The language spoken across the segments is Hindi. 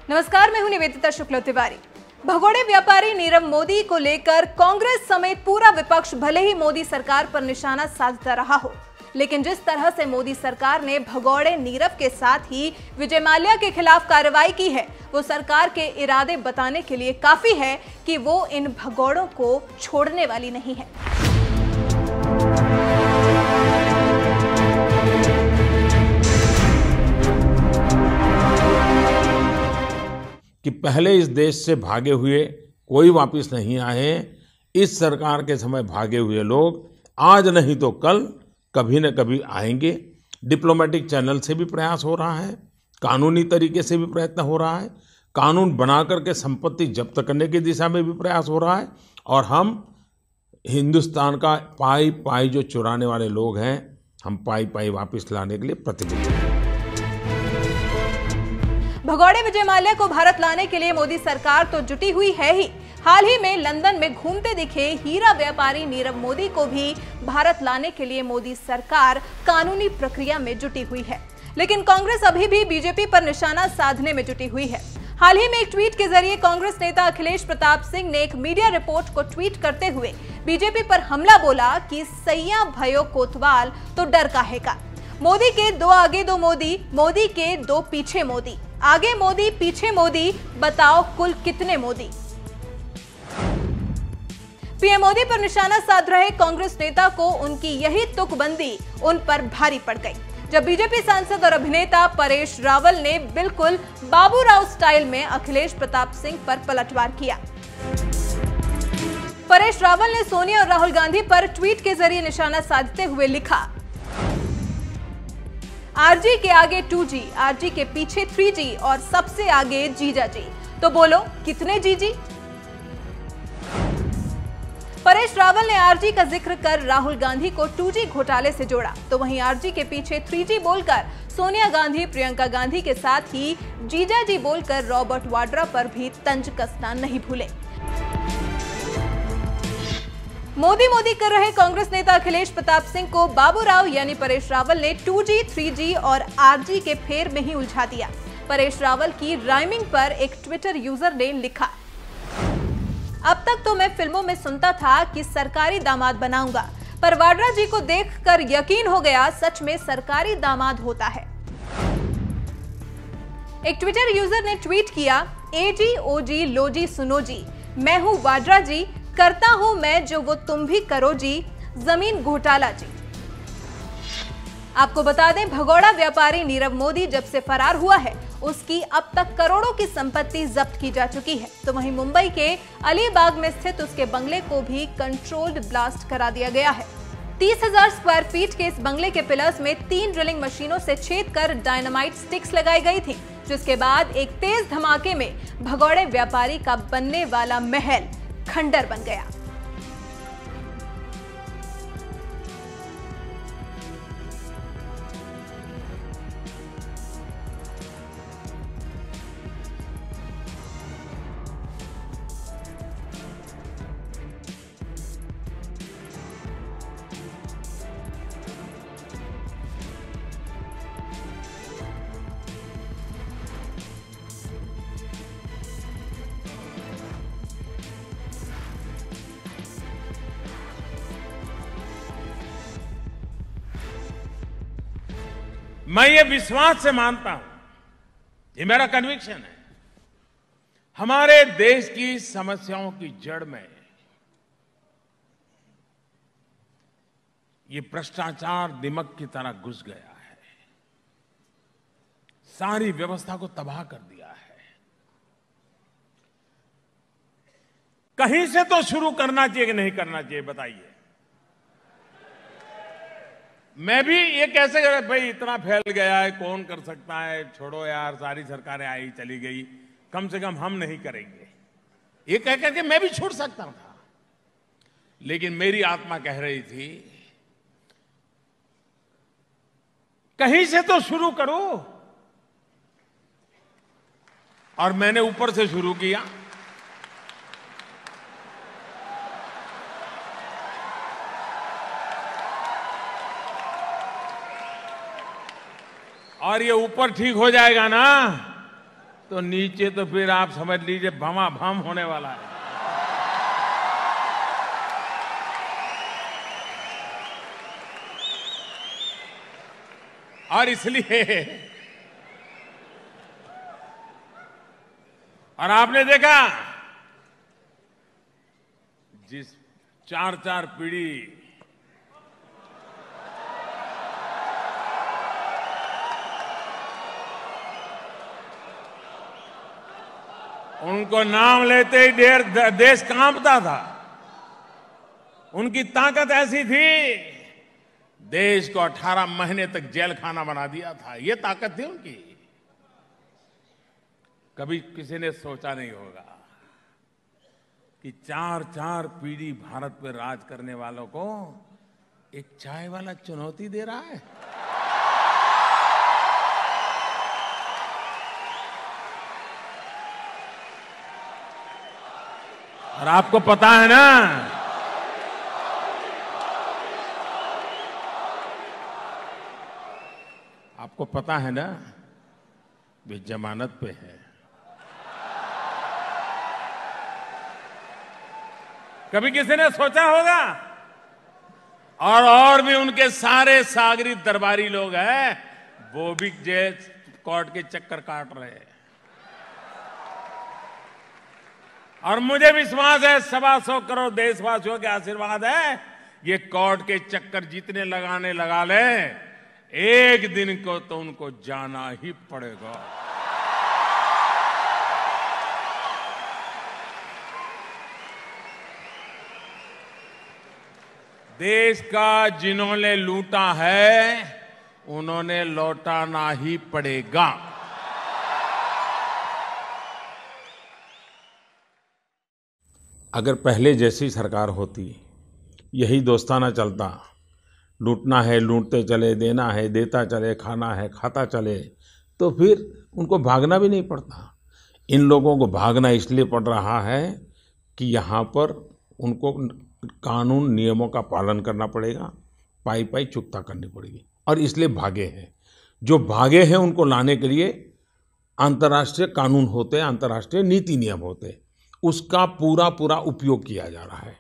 नमस्कार, मैं हूं निवेदिता शुक्ला तिवारी। भगोड़े व्यापारी नीरव मोदी को लेकर कांग्रेस समेत पूरा विपक्ष भले ही मोदी सरकार पर निशाना साधता रहा हो, लेकिन जिस तरह से मोदी सरकार ने भगोड़े नीरव के साथ ही विजय माल्या के खिलाफ कार्रवाई की है, वो सरकार के इरादे बताने के लिए काफी है कि वो इन भगोड़ों को छोड़ने वाली नहीं है। कि पहले इस देश से भागे हुए कोई वापस नहीं आए। इस सरकार के समय भागे हुए लोग आज नहीं तो कल कभी न कभी आएंगे। डिप्लोमेटिक चैनल से भी प्रयास हो रहा है, कानूनी तरीके से भी प्रयत्न हो रहा है, कानून बना करके संपत्ति जब्त करने की दिशा में भी प्रयास हो रहा है। और हम हिंदुस्तान का पाई पाई जो चुराने वाले लोग हैं, हम पाई पाई वापस लाने के लिए प्रतिबद्ध हैं। भगोड़े विजय माल्या को भारत लाने के लिए मोदी सरकार तो जुटी हुई है ही। हाल ही में लंदन में घूमते दिखे हीरा व्यापारी नीरव मोदी को भी भारत लाने के लिए मोदी सरकार कानूनी प्रक्रिया में जुटी हुई है, लेकिन कांग्रेस अभी भी बीजेपी पर निशाना साधने में जुटी हुई है। हाल ही में एक ट्वीट के जरिए कांग्रेस नेता अखिलेश प्रताप सिंह ने एक मीडिया रिपोर्ट को ट्वीट करते हुए बीजेपी पर हमला बोला कि सैया भयो कोतवाल तो डर काहे का। मोदी के दो आगे दो मोदी, मोदी के दो पीछे मोदी, आगे मोदी पीछे मोदी, बताओ कुल कितने मोदी। पीएम मोदी पर निशाना साध रहे कांग्रेस नेता को उनकी यही तुकबंदी उन पर भारी पड़ गई, जब बीजेपी सांसद और अभिनेता परेश रावल ने बिल्कुल बाबूराव स्टाइल में अखिलेश प्रताप सिंह पर पलटवार किया। परेश रावल ने सोनिया और राहुल गांधी पर ट्वीट के जरिए निशाना साधते हुए लिखा, आरजी के आगे 2G, आरजी के पीछे 3G और सबसे आगे जीजा जी, तो बोलो कितने जीजी। परेश रावल ने आरजी का जिक्र कर राहुल गांधी को 2G घोटाले से जोड़ा, तो वहीं आरजी के पीछे 3G बोलकर सोनिया गांधी, प्रियंका गांधी के साथ ही जीजा जी बोलकर रॉबर्ट वाड्रा पर भी तंज कसना नहीं भूले। मोदी मोदी कर रहे कांग्रेस नेता अखिलेश प्रताप सिंह को बाबूराव यानी परेश रावल ने 2G, 3G और आरजी के फेर में ही उलझा दिया। परेश रावल की राइमिंग पर एक ट्विटर यूजर ने लिखा, अब तक तो मैं फिल्मों में सुनता था कि सरकारी दामाद बनाऊंगा, पर वाड्रा जी को देखकर यकीन हो गया सच में सरकारी दामाद होता है। एक ट्विटर यूजर ने ट्वीट किया, एजी ओजी लोजी सुनो जी, मैं हूं वाड्रा जी, करता हूं मैं जो वो तुम भी करो जी, जमीन घोटाला जी। आपको बता दें, भगोड़ा व्यापारी नीरव मोदी जब से फरार हुआ है, उसकी अब तक करोड़ों की संपत्ति जब्त की जा चुकी है। तो वहीं मुंबई के अलीबाग में स्थित उसके बंगले को भी कंट्रोल्ड ब्लास्ट करा दिया गया है। 30,000 स्क्वायर फीट के इस बंगले के पिलर्स में 3 ड्रिलिंग मशीनों से छेद कर डायनामाइट स्टिक्स लगाई गई थी, जिसके बाद एक तेज धमाके में भगोड़े व्यापारी का बनने वाला महल खंडर बन गया। मैं ये विश्वास से मानता हूं, ये मेरा कन्विक्शन है, हमारे देश की समस्याओं की जड़ में ये भ्रष्टाचार दिमक की तरह घुस गया है, सारी व्यवस्था को तबाह कर दिया है। कहीं से तो शुरू करना चाहिए कि नहीं करना चाहिए, बताइए। मैं भी ये कैसे कर, भाई इतना फैल गया है, कौन कर सकता है, छोड़ो यार, सारी सरकारें आई चली गई, कम से कम हम नहीं करेंगे, ये कह करके मैं भी छूट सकता था। लेकिन मेरी आत्मा कह रही थी कहीं से तो शुरू करो, और मैंने ऊपर से शुरू किया। और ये ऊपर ठीक हो जाएगा ना, तो नीचे तो फिर आप समझ लीजिए भमाभम होने वाला है। और इसलिए और आपने देखा जिस 4-4 पीढ़ी उनको नाम लेते ही देश कांपता था। उनकी ताकत ऐसी थी, देश को 18 महीने तक जेल खाना बना दिया था। ये ताकत थी उनकी। कभी किसी ने सोचा नहीं होगा कि 4-4 पीढ़ी भारत पर राज करने वालों को एक चाय वाला चुनौती दे रहा है। और आपको पता है ना, आपको पता है ना, वे जमानत पे है। कभी किसी ने सोचा होगा? और भी उनके सारे सागरी दरबारी लोग हैं, वो भी जेल कोर्ट के चक्कर काट रहे हैं। और मुझे विश्वास है 125 करोड़ देशवासियों के आशीर्वाद है, ये कोर्ट के चक्कर जितने लगाने लगा ले, एक दिन को तो उनको जाना ही पड़ेगा। देश का जिन्होंने लूटा है, उन्होंने लौटाना ही पड़ेगा। अगर पहले जैसी सरकार होती, यही दोस्ताना चलता, लूटना है लूटते चले, देना है देता चले, खाना है खाता चले, तो फिर उनको भागना भी नहीं पड़ता। इन लोगों को भागना इसलिए पड़ रहा है कि यहाँ पर उनको कानून नियमों का पालन करना पड़ेगा, पाई पाई चुकता करनी पड़ेगी, और इसलिए भागे हैं। जो भागे हैं उनको लाने के लिए अंतर्राष्ट्रीय कानून होते हैं, अंतर्राष्ट्रीय नीति नियम होते हैं, उसका पूरा उपयोग किया जा रहा है।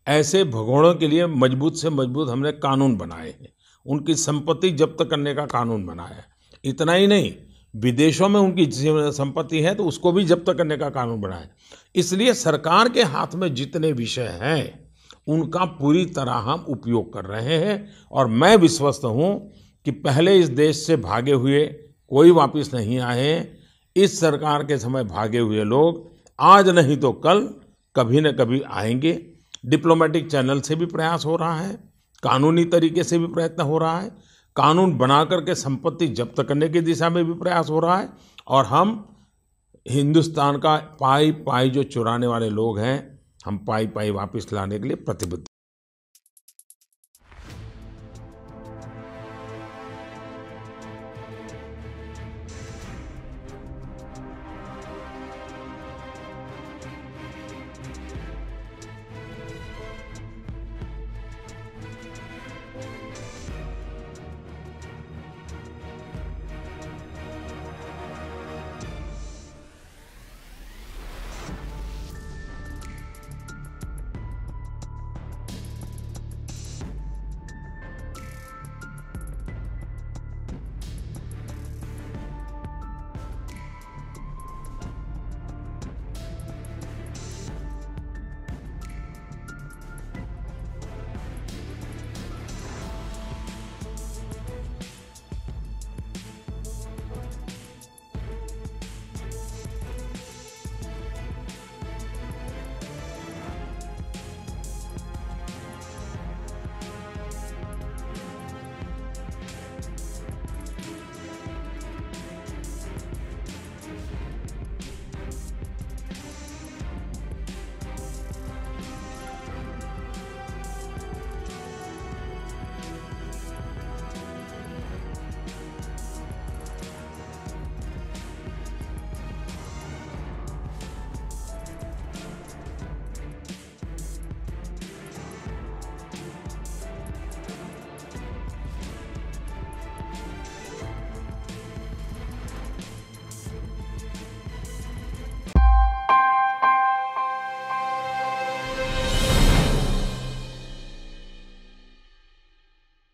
ऐसे भगोड़ों के लिए मजबूत से मजबूत हमने कानून बनाए हैं। उनकी संपत्ति जब्त करने का कानून बनाया है। इतना ही नहीं, विदेशों में उनकी संपत्ति है तो उसको भी जब्त करने का कानून बनाया है। इसलिए सरकार के हाथ में जितने विषय हैं उनका पूरी तरह हम उपयोग कर रहे हैं। और मैं विश्वस्त हूं कि पहले इस देश से भागे हुए कोई वापस नहीं आए। इस सरकार के समय भागे हुए लोग आज नहीं तो कल कभी न कभी आएंगे। डिप्लोमेटिक चैनल से भी प्रयास हो रहा है, कानूनी तरीके से भी प्रयत्न हो रहा है, कानून बना करके संपत्ति जब्त करने की दिशा में भी प्रयास हो रहा है। और हम हिंदुस्तान का पाई पाई जो चुराने वाले लोग हैं, हम पाई पाई वापस लाने के लिए प्रतिबद्ध